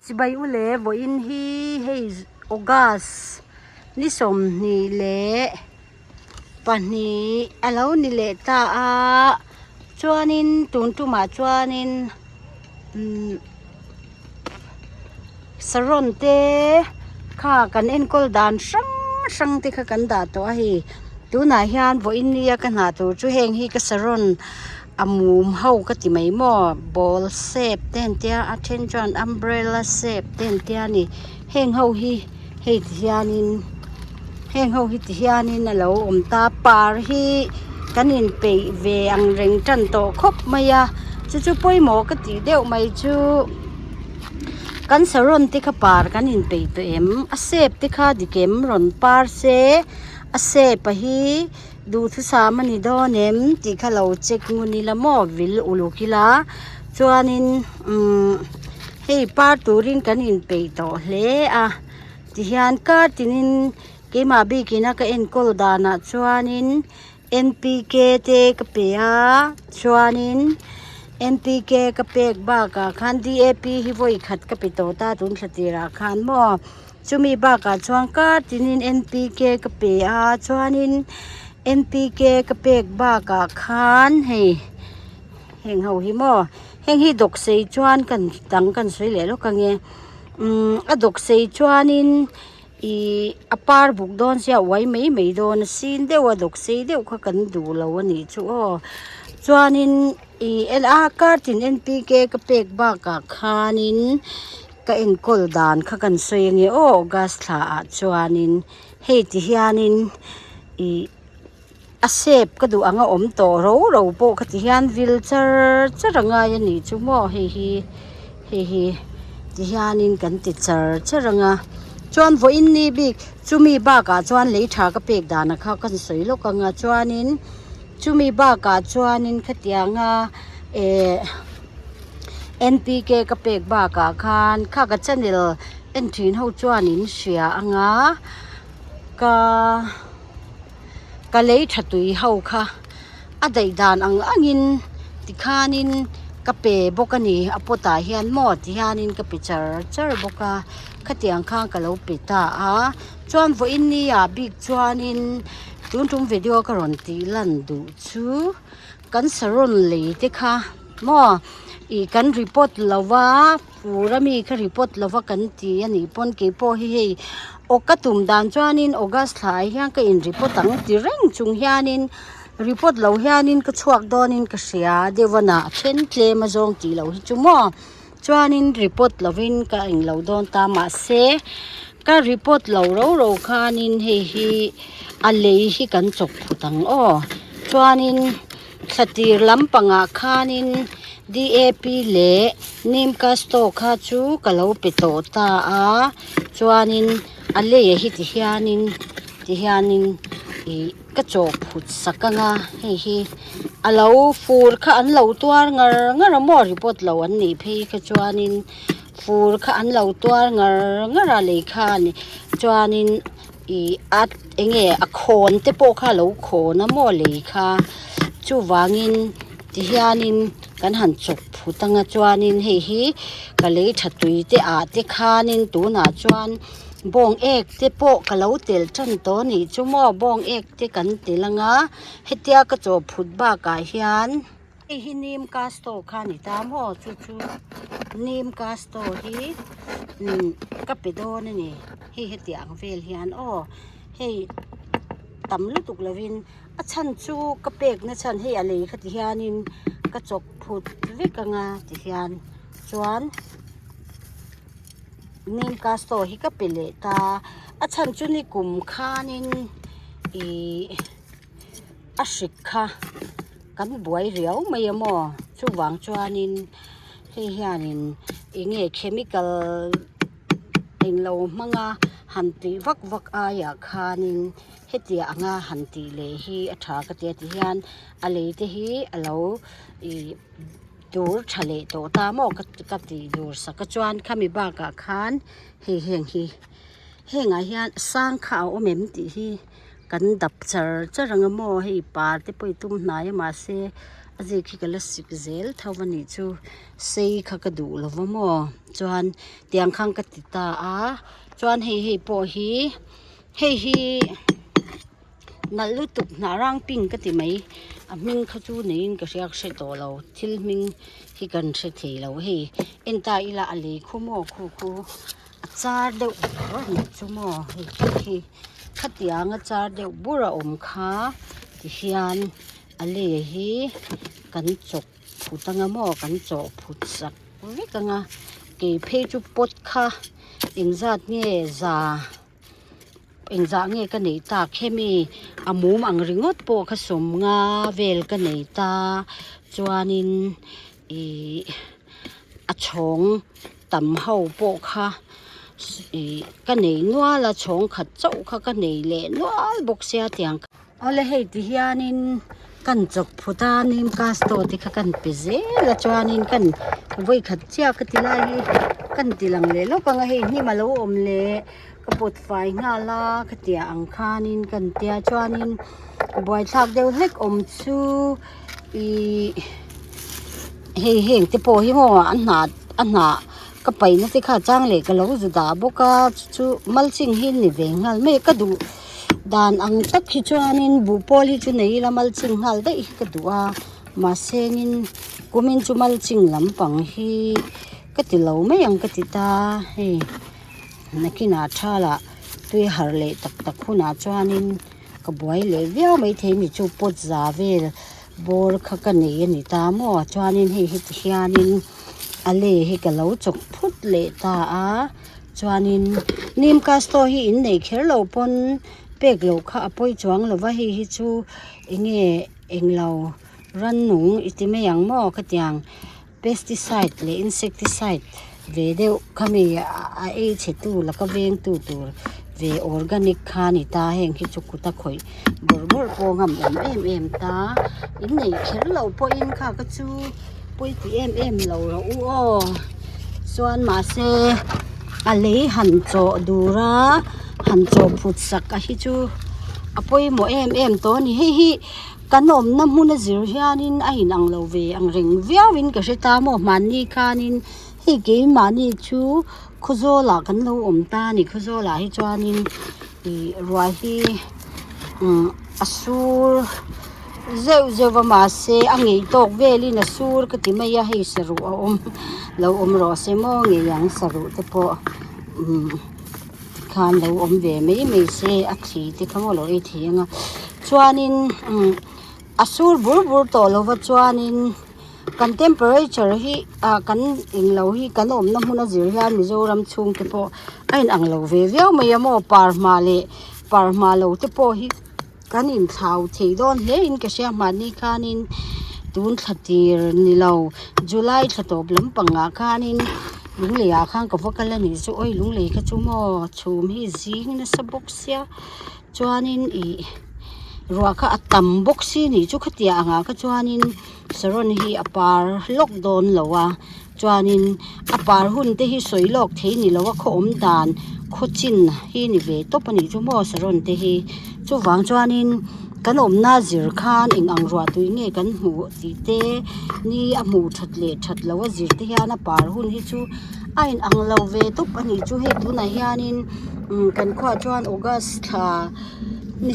จิใบอุเล่บ่อินฮีเฮออกัสนี่สมนี่เละปานนี้อะไรนี่เละตาจวนนินตุนตุมาจวนนินสรนเตข้ากันเอ็นกอลดานสังที่ข้ากันด่าตัวฮีดูนายฮานบ่อินนี่กันหาตัวจู่เฮงฮีก็สรนอามูมเฮาก็ติไม่หม้อบอลเซฟเต้นเตีย attention umbrella เซฟเต้นเตียนี่เฮงเฮาฮีเฮติยานินเฮงเฮาฮิติยานินน่ะเราตาปาร์ฮีกันอินไปเวอังเริงจันโตคบมายาจู่ป่วยหมอก็ติเดียวไม่จู่กันสรนติขปาร์กันอินไปตัวเอ็มอาเซฟติขาดิเกมรอนปาร์เซอาเซปฮีดูทุสามันนี่ดอนเอ็มติขเราเช็คงูนี่ละมอวิลอุลุกิลาจวนินเฮ้ปาร์ตูรินกันอินไปต่อเลติฮันการ์ตินินเกมาบีกินักเอ็นโกลดานะจวนิน NPK เตกเปียจวนิน NPK กเปกบากาคัน DAP ฮิโวอีขัดกปิโตตาตุนสติราคันมอจุมีบากาจวงการ์ตินิน NPK กเปียจวนินNPK กเปกบากาคานเฮงเฮาฮิโมเฮงฮิดกเซจวนกันตังกันสวยเหลือแล้วกันเงดกเซจวนินอปาร์บุกโดนเสียไว้ไม่โดนซีนเดียวดกเซเดียวเขากันดูแล้ววันนี้ชัวจวนินการ์ติน NPK กเปกบากาคานินก็เอ็นกอลดานเขากันสวยเงอกัสลาจวนินเฮติฮานินอาเซฟก็ดูอ่างอมโตเราโปกติฮันวิลเจอร์จะระงายนี่จุโมเฮีติฮันินกันติดเจอร์จะระงาจวนวันนี้บิ๊กจุมีบ้ากาจวนเลยถากเปกดานะเขากันสวยลูกงาจวนินจุมีบ้ากาจวนินขตียงNPK กเปกบ้ากาคานข้ากับจันเดลเอ็นทีนเฮาจวนินเสียอ่างก็เลยถัดตุยเฮาค่ะได้ดานอังติคานินกะเปบกันนี่อปตาเฮียนหมดที่ฮานินกะเปเจอบกะขะเตียงข้างกะเราเปตาจวนฟอินนี่บิ๊กจวนินตุนวิดีโอกรอนตีลันดูชูกันสรนเลยติค่ะหมอกันรีพอร์ตลาวาฟูรามีค่ะรีพอร์ตลาวากันตีอันนี้ปนเก็บพอเฮโอกาตุมดานจวนินออกัสหลายยังก็อินรีพอร์ตตั้งตีเร่งจุงเฮียนินรีพอร์ตเหล่าเฮียนินก็ชวกดอนินก็เสียเดวนาเช่นเคลมาจงตีเหล่าฮิจุมอจวนินรีพอร์ตเหล่าวินก็อิงเหล่าดอนตามาเซก็รีพอร์ตเหล่าเราคานินเฮีอะไรฮิกันจบผู้ตังจวนินสติลำปังคานินDAP เลนิมกัสโตคาจูกะเหล่าเปโตตาจวนินอะไรฮิติฮานินกระจกผุดสักงาเฮีเราฟูร์ข้าอันเราตัวงาหมอรีพอร์ตเราอันนี้พี่ขจวนินฟูร์ข้าอันเราตัวงาเลยข้านี่จวนินอัดอโคนเตโปข้าเราโคนหมอเลยข้าจูวางินที่ฮานินกันหันจกผุดตั้งจวนินฮีก็เลยถัดตุยเตเตข้านินตัวหนาจวนบองเอกเตโปกะเหลาเตลจันโตนี่จุมอบองเอกเตกันเตลังเฮติยากระโจผุดบ้ากาเฮียนฮินิมกาสโตขานิตามอจูนิมกาสโตฮีกับเปโดนี่เฮติยางเวลเฮียนเฮตำลุตุกลวินฉันจูกระเปกนะฉันให้อะไรขติเฮียนินกระจกผุดวิกงาติเฮียนจวนนิมกาสโตฮิกะเปเลตาฉันจุนิกุมคานินสิกค่ะกันบวยเหลียวไม่ยมจูหวังจวนินเฮียนินเคมีคอลเรามังหันตีวักอายาคานินเฮติยงาหันตีเลฮีอัฐากะเตียติฮันอะไรเตฮีเราดูทะเลโตตามอกกับตีดูสักจวนข้ามีบ้ากะคานเฮงไงฮันสร้างข่าวเมมตีฮีกันดับเจอรังโมให้ปาร์ติไปตุ้มนายมาเซ aze khi kala sik zel thawani chu sei kha ka du lawamo chuan tiang khang ka ti ta a chuan hei po hi hei nalutuk na rang ping ka ti mai a ming kha chu nein ka riak hre to lo thil ming hi kan hre thei lo hei enta ila ali khumo khu a char deuh ni chumo hi khatiang a char deuh bura om kha ti hian ale hi kan chok phutanga mo kan chaw phut sak vekanga ke phei chu pot kha engzat nge za engza nge ka nei ta khemi amum ang ringot po kha som nga vel ka nei ta chuanin i a chong tam ho po kha ka nei nuala chong khat chau kha ka nei le nual bok sia tiang ole hei ti hianin kan chok phuta nim ka sto ti kha kan pize la chuanin kan voi khat chia ka ti lai kan tilang le lo ka nga hei ni malo om le kapot fai nga la ka tia ang khanin kan tia chuanin boy thak deuh hlek om chu i hei te po hi mo anna ka pai na te kha chang le ka lo zu da boka chu malching hin ni ve ngal me ka du dan ang tak hi chuanin bu pol hi chu nei la malching hal dei ka duwa ma sengin kumin chu malching lampang hi ka ti lo me ang ka ti ta he nakina thala tui har le tak khuna chuanin ka buai le viau mai thei mi chu pot za vel bor kha ka nei ani ta mo chuanin hi hianin ale hi ka lo chok phut le ta a chuanin nim ka sto hi in nei kher lo pon pek lo kha apoi chuang lo wa hi chu enge englo ran nung itime yang mo ka tiang pesticide le insecticide ve deuh khami a e che tu la ka veng tu tur ve organic kha ni ta heng hi chu kuta khoi bor po ngam em ta in nei kher lo po in kha ka chu poi ti em lo ro u o chuan ma se a lei han cho dura han cho phut sak a hi chu apoi mo em to ni hi kanom na hmuna zir hianin a in ang lo ve ang reng viawin ka hre ta mo mani khanin hi ke mani chu khuzola kan lo om ta ni khuzola hi chuanin i rua hi asur zeu ma se angei tok velin asur ka ti mai a hei saru a om lo om ro se mo nge yang saru te po khan lo om ve mai se a thi te khamo lo e thianga chuanin asur bur to lo wa chuanin kan temperature hi kan inglo hi kan om na huna zir hian mizoram chung te po ain ang lo ve viau mai amo parma lo te po hi kan in thau thei don he in ka sia mani khanin tun thatir ni lo july thatop lampanga khanin lungle a khang ka vokala ni chu oi lungle ka chu mo chum hi zing na sabok sia chuanin i ruaka atam boxi ni chu khatia anga ka chuanin saron hi apar lockdown lowa chuanin apar hun te hi soilok thei ni lowa khom dan khochin hi ni ve topani chu mo saron te hi chu wang chuanin kan om na zir khan ing ang ruwa tui nge kan mu ti te ni a mu that lowa zir te hian apar hun hi chu ain ang lo ve topani chu he tu na hianin kan khwa chuan august tha ni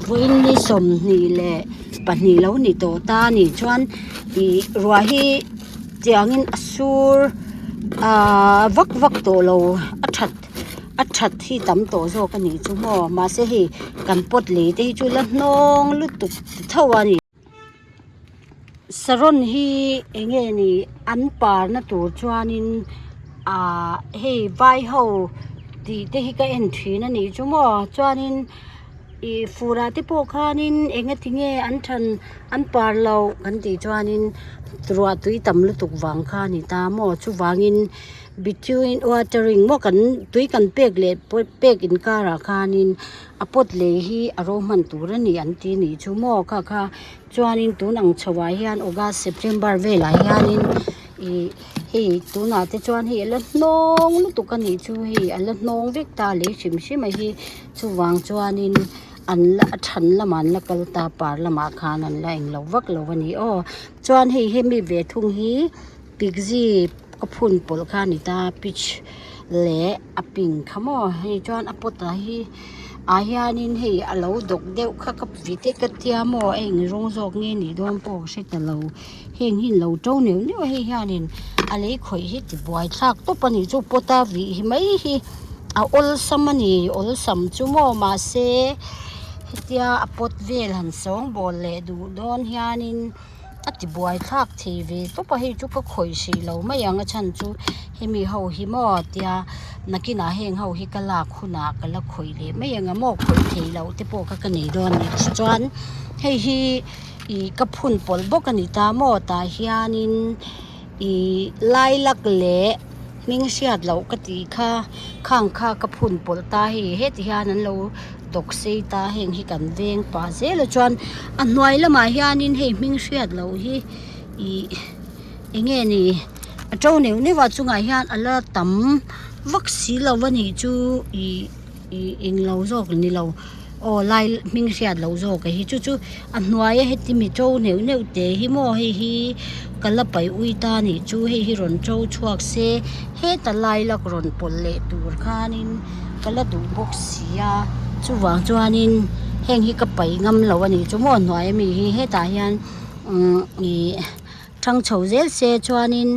ruin ni som ni le pani lo ni to ta ni chuan i ruwa hi tiangin asur vak to lo a that hi tam to zo ka ni chu mo ma se hi kan pot le te hi chu la nong lu tuk thawani saron hi enge ni an par na tur chuanin hei vai ho ti te hi ka en thina ni chu mo chuanin i fura te po khanin enga tinge an than an par lo kan ti chuanin trua tui tam lu tuk wang kha ni ta mo chu wangin between watering mo kan tui kan pek le pek in kara khanin apot le hi aro man turani an ti ni chu mo kha chuanin tunang chawa hian august september vela hianin i hei tuna te chuan hi ala nong lu tukani chu hi ala nong vek ta le shim hi chu wang chuanin อันละฉันละมันละกลตาปาละมาคานันละเองเราวักเราวันนี้อ้อจวนให้มีเวทุงฮีปิกซีก็พุ่นปลคานิตาปิชเละอปิงขโมให้จวนอปตาฮีอาญานินให้เราดกเดียวข้ากับวิเตกัตยามอเองรงจอกเงี้ยนี่โดนปอกใช่แต่เราเฮงหินเราเจ้าเหนียวนี่ว่าให้ยานินอะไรข่อยฮิตบวยทักตัวปนิจูปตาวิไม่ฮีเอาอลสมันีอลสัมจูโมมาเซฮิตยาอปตเวลหันสองบอลเลดูโดนยานินอติบวยทักทีวีตัวปะให้จูปะข่อยสิเราไม่ยังฉันจูให้มีเฮาฮิมอดยานักกินอาเฮงเฮาฮิกะลาคุณากะละข่อยเลยไม่ยังงะมอกข่อยทีเราติโปกะกันนี่โดนนี่จวนให้ฮีอีกับพุ่นปลบกันนี่ตาโมตาฮิยานินอีไล่ลักเละมิงเสียดเรากติค่ะข้างค่ากับพุ่นปลตาฮีเฮ็ดฮิยานั้นเราตกเสตาเฮงฮิกันเวงปาเซละจวนอันหน่วยละมาฮิยานินให้มิงเสียดเราฮีอีเงี้ยนี่เจ้าเหนียวนี่ว่าจุงไงฮิยานอันละตำวัคซีนเราวันนี้จูอิงเราโจกนี่เราโอ้ไล่มิงเสียดเราโจกไอ้จูอันหน่วยเฮ็ดที่มีโจเหนียวเตะฮิโมให้กันละไปอุยตานี่จูให้รอนโจชวกเซเฮ็ดตะไล่ละรอนปนเละตูรคานินกันละดูบกเสียจูวางจวนินแห่งฮิกะไปงำเราวันนี้จูโมหน่วยมีเฮ็ดตาฮิยันอีทั้งเฉาเจลเซจวนิน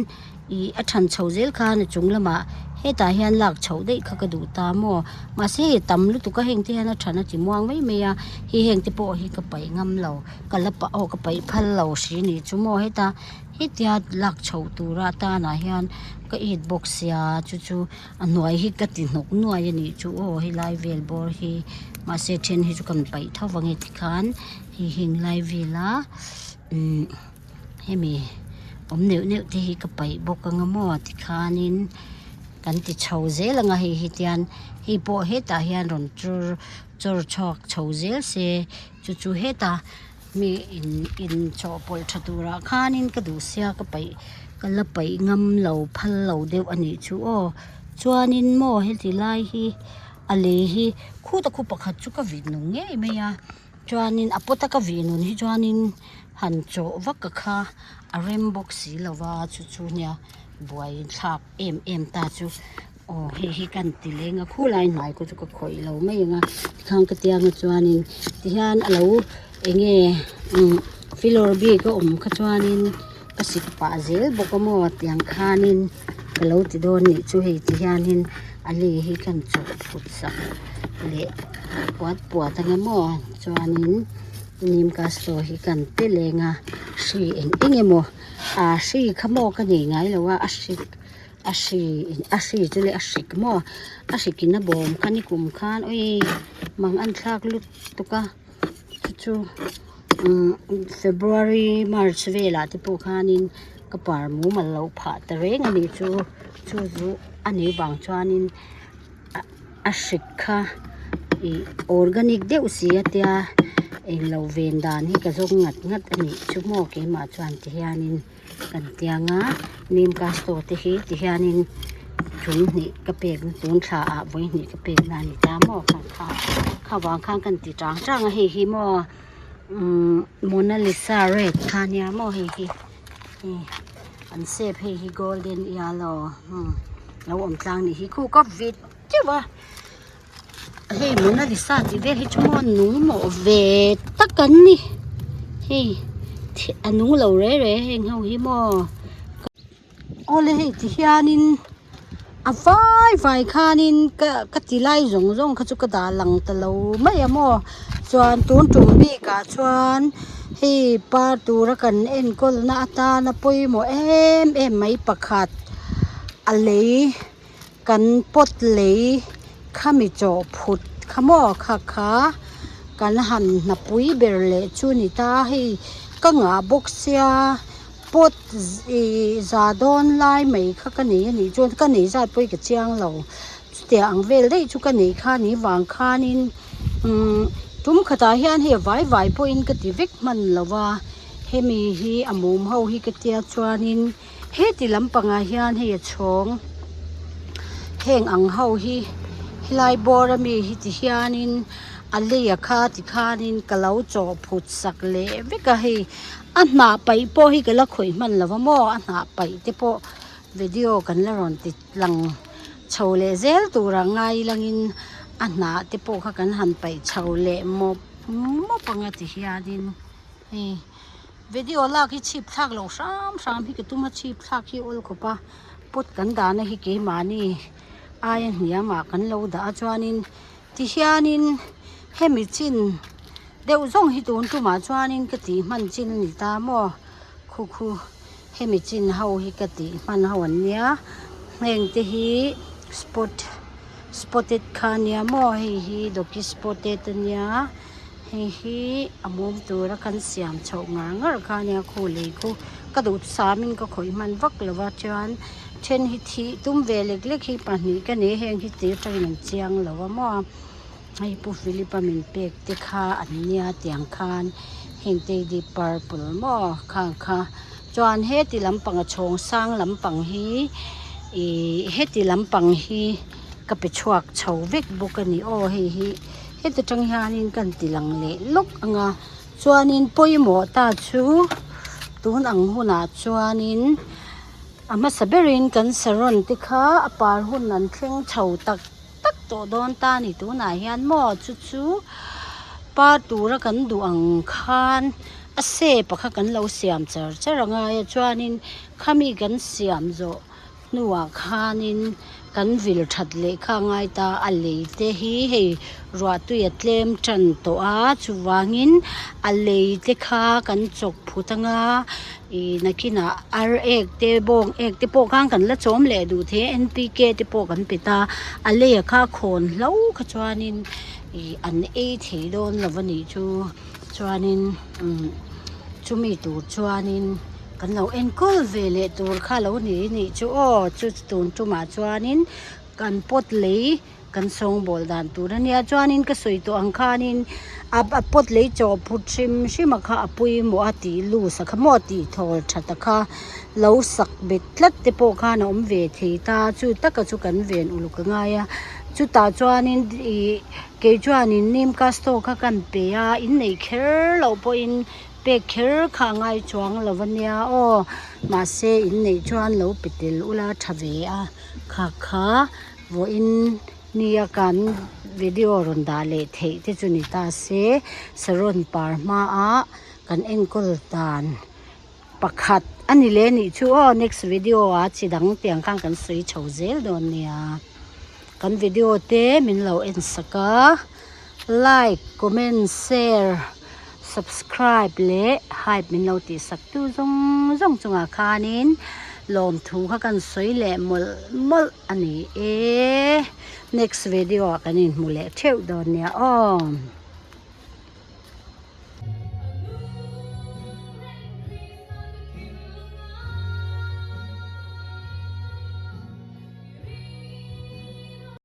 อีอัชันเฉาเจลคานะจุงละมาเฮตาเฮียนหลักเฉาได้ขกดูตามอมาเสตำลุตุก็เฮงที่ฮะนะฉันนะจิมวางไม่เมียฮีเฮงที่โปฮีก็ไปงำเรากันละปะเอาก็ไปพันเราสีนี่จุโมเฮตาเฮตยาหลักเฉาตูราตานะเฮียนก็อีดบกเสียจูอันหน่วยฮีก็ติดหนกหน่วยนี่จูโอฮีไลเวลบอฮีมาเสเทนฮีจุกันไปเท่าวังเฮติคันฮีเฮงไลเวล่าเฮมีเหนียวที่ฮีก็ไปบกงมอติคานินกันติเฉาเจลงาฮิตยันฮิโปเฮตาฮิยันรอนจูชอกเฉาเจลเซจูเฮตามีอินชอปอลชัตุระคานินกระดูเสียก็ไปกันละไปงำเหล่าพันเหล่าเดียวอันนี้จูโอจวนินโมเฮติไลฮิอเลฮิคู่ตะคู่ปะขัดจุกวินุงเงี้ยไม่ยาจวนินอปตะกวินุนฮิจวนินหันโจวักกะคาอาเรมบกสีละว่าจูเนี่ยบวยชับเอ็มตาจูโอ้เฮกันติเลงคู่ลายหน่อยก็จะก็คอยเราไม่ยังข้างกระเตียงจวนินที่ฮันเราเองฟิโลบีก็ขจวนินกสิกปาเจลบกมอดยังคานินก็เราติโดนนี่จูเฮที่ฮันินอะไรเฮกันจูฟุตสักเละปวดทั้งหมดจวนินนิมกาสโตเฮกันติเลงสีเองโมสีขโมกันยังไงหรือว่าอาชีจะเลยอาชีขโมอาชีกินนะบอมคันนี่กลุ่มคันโอ้ยมังอันทักลุตุกะจูFebruary March เวลาที่พวกคันนินกระป๋าหมูมันเราผ่าตะเรงอันนี้จูอันนี้บางจวนนินอาชีค่ะออร์แกนิกเดียวสิอาทิตย์เองเราเวนดานที่กระทงงัดอันนี้ชุบโมเกมาจวนที่ฮานินกันเตียงนิมกาสโตที่ฮานินจุนนี่กระเปกตุนชาอาไว้นี่กระเปกนานิตามอข้าวางข้างกันติจางฮิมอโมนาลิซาเรดคานียมอฮิอันเซฟฮิโกลเด้นยาโลเราอมจางนี่ฮิคู่ก็วิดจ้าวะเฮ้ยมันน่าดิสาจิเวทให้ชั่วโมงหนูหมอเวทตักกันนี่เฮ้ยอันนู้นเราเร่เฮงเฮาฮิโมโอ้เลยที่ฮานินไฟคานินก็ติไลจงขจุกระดาหลังตะเราไม่ยามอจวนตูนจุ่มบีกาจวนเฮ้ปาตูระกันเอ็นกลนาตานาปุยโมเอ็มไม่ประคัดอะไรกันปดเลยข้ามีจอผุดขโมขากันหันนับปุยเบลเลจูนิตาให้ก็งาบกเสียปดซาดอนไล่ไม่ข้ากันนี่จนกันนี่จะปุยกับเจียงเราเตียงเวลได้จุกันนี่ข้านี่วางข้านินทุ่มขตาเฮียนเฮไว้ปุยนกติวิกมันละว่าเฮมีฮีอมุมเฮาฮีกติอาจวนินเฮติลำปังเฮียนเฮชงเฮงอังเฮาฮีไลบอร์มีฮิติฮานิน อันเลียค่าที่ข้านินกะเล้าจอผุดสักเละเวกะให้อันหนาไปโปให้กะละข่อยมันละว่าหม้ออันหนาไปเตโปวิดีโอกันละรอนติดหลังชาวเลเซลตัวรังไงลังอินอันหนาเตโปข้ากันหันไปชาวเลมอปังติฮิยาดินวิดีโอลากที่ชีพทักเราสามพี่กตุ้มชีพทักที่อุลกปะปุดกันดานะฮิเกมานี่อายันเหียมากันเราด่าจวนินที่ฮิยานินเฮมิจินเดี๋ยวส่งให้ตูนตุมาจวนินกติมันจินนิตามอคูเฮมิจินเฮาฮิกติมันเฮาวันเนี้ยเฮงที่ฮิspotted คานียมอฮิดอกิสปอตเต็ดเนียฮิอมุมตัวรักันเสียมชาวงางร์คานียคู่เลยคู่กระดูดสามินก็ข่อยมันวักเลว่าจวนเช่นฮิทีตุ้มเวเล็กๆฮิปานนี้กันนี้เฮงฮิตีใจหนังเจียงเลว่ามอให้ผู้ฟิลิปปินส์เป็กติคาอันเนียเตียงคานเฮงเตดีปาร์ปลมอค่ะจวนเฮติลำปังชงสร้างลำปังฮีเฮติลำปังฮีก็ไปชวกชาวเวกบุกันนี่โอ้เฮติจังยานินกันติลังเละลุกอ่ะจวนนินปุยหมอตาชูตูนอังหุนาจวนนินมาสเบรินกันสรอนติค่ะปาร์หุนนันเคร่งชาวตักโตโดนตานี่ตูนายานหมอชูปาตูระกันดูอังคานอาเซปะค่ะกันเราเสียมเจอไงจวนนินขามีกันเสียมโจนัวคานินกันวิลทัดเล็กข้างไงตาอัลเลเตฮีเฮรัวตุยเตลมจันโตอาจูวางินอัลเลเตข้ากันจกพุทงานักน่ะอาร์เอกเตบงเอกเตโปข้างกันละจอมเล่ดูเทเอ็นพีเคเตโปกันปิตาอัลเลข้าโคนเล่าขจวานินอันเอเทโดนละวันนี้จวานินจูมีตูจวานินกันเราเอ็นกูเวเลตัวข้าเรานี่จูจูตูนจูมาจวนินกันปดเลยกันทรงบอลดันตัวนี้จวนินก็สวยตัวอังคานินปดเลยจอพุชิมาข้าปุยมัวตีลูสักมัวตีทอลชัดข้าเราสักเบ็ดลัดเตโปข้าน้อมเวทีตาจูตะกจูกันเวียนอุลุกง่ายจูตาจวนินเกจวนินนิมคาสโตข้ากันเปียอินในเคเราพออินเป็กเคร์ข้างไอจวงละวันเนี้ยมาเซอินในจวนเราปิดลุลาทเวียค่ะว่าอินนี่กันวิดีโอรอนดาเลเทที่จุนิตาเซสรอนปาร์มากันเอ็นกุลตานประคัดอันนี้เลนี่ชัว next video จีดังเตียงข้างกันสวยเฉาเซลโดนเนี่ยกันวิดีโอเต้มินเราเอ็นสักlike comment share subscribe เละให้เป็นเราติดสักตู้จงอาคานินลมถูกกันสวยเละมลอันนี้next video กันนินมูเละเที่ยวโดนเนี่ย